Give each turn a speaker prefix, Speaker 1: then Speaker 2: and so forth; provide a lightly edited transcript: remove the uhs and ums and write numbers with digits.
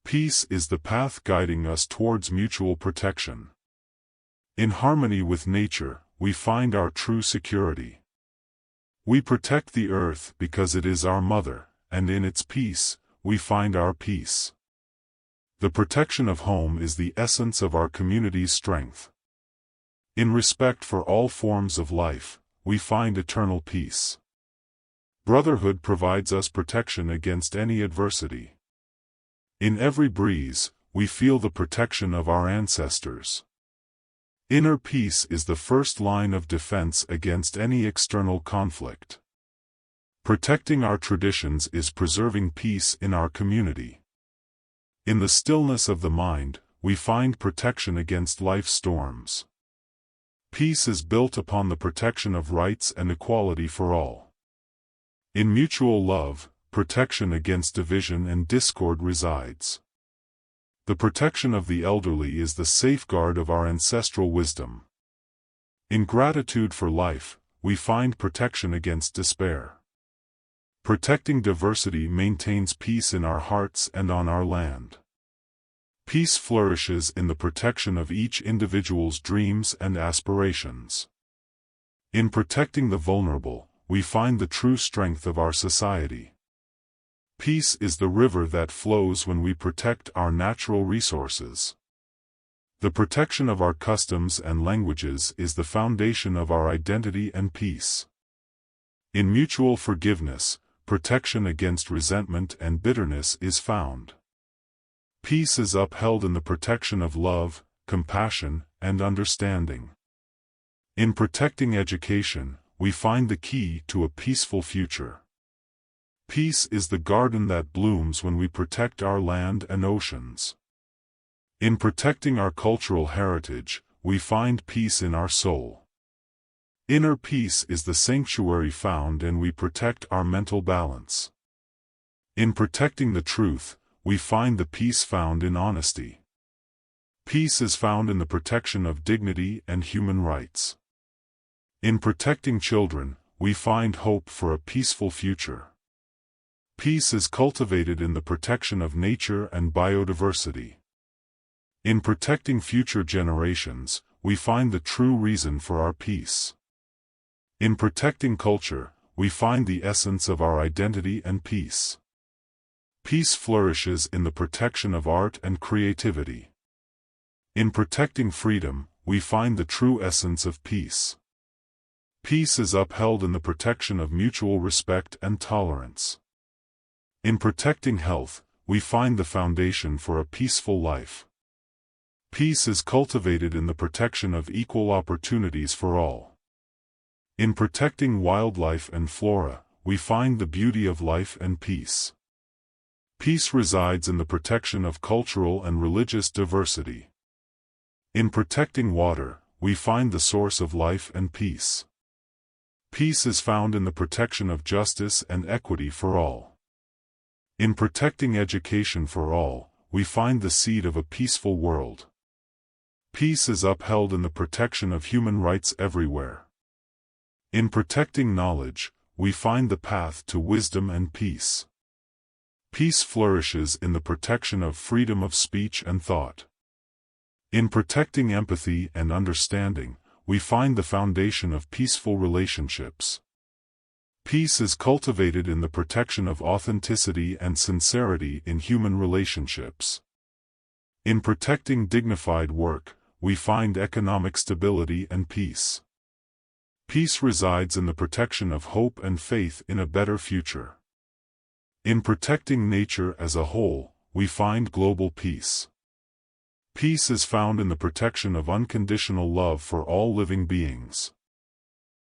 Speaker 1: Peace is the path guiding us towards mutual protection. In harmony with nature, we find our true security. We protect the earth because it is our mother, and in its peace, we find our peace. The protection of home is the essence of our community's strength. In respect for all forms of life, we find eternal peace. Brotherhood provides us protection against any adversity. In every breeze, we feel the protection of our ancestors. Inner peace is the first line of defense against any external conflict. Protecting our traditions is preserving peace in our community. In the stillness of the mind, we find protection against life's storms. Peace is built upon the protection of rights and equality for all. In mutual love, protection against division and discord resides. The protection of the elderly is the safeguard of our ancestral wisdom. In gratitude for life, we find protection against despair. Protecting diversity maintains peace in our hearts and on our land. Peace flourishes in the protection of each individual's dreams and aspirations. In protecting the vulnerable, we find the true strength of our society. Peace is the river that flows when we protect our natural resources. The protection of our customs and languages is the foundation of our identity and peace. In mutual forgiveness, protection against resentment and bitterness is found. Peace is upheld in the protection of love, compassion, and understanding. In protecting education, we find the key to a peaceful future. Peace is the garden that blooms when we protect our land and oceans. In protecting our cultural heritage, we find peace in our soul. Inner peace is the sanctuary found and we protect our mental balance. In protecting the truth, we find the peace found in honesty. Peace is found in the protection of dignity and human rights. In protecting children, we find hope for a peaceful future. Peace is cultivated in the protection of nature and biodiversity. In protecting future generations, we find the true reason for our peace. In protecting culture, we find the essence of our identity and peace. Peace flourishes in the protection of art and creativity. In protecting freedom, we find the true essence of peace. Peace is upheld in the protection of mutual respect and tolerance. In protecting health, we find the foundation for a peaceful life. Peace is cultivated in the protection of equal opportunities for all. In protecting wildlife and flora, we find the beauty of life and peace. Peace resides in the protection of cultural and religious diversity. In protecting water, we find the source of life and peace. Peace is found in the protection of justice and equity for all. In protecting education for all, we find the seed of a peaceful world. Peace is upheld in the protection of human rights everywhere. In protecting knowledge, we find the path to wisdom and peace. Peace flourishes in the protection of freedom of speech and thought. In protecting empathy and understanding, we find the foundation of peaceful relationships. Peace is cultivated in the protection of authenticity and sincerity in human relationships. In protecting dignified work, we find economic stability and peace. Peace resides in the protection of hope and faith in a better future. In protecting nature as a whole, we find global peace. Peace is found in the protection of unconditional love for all living beings.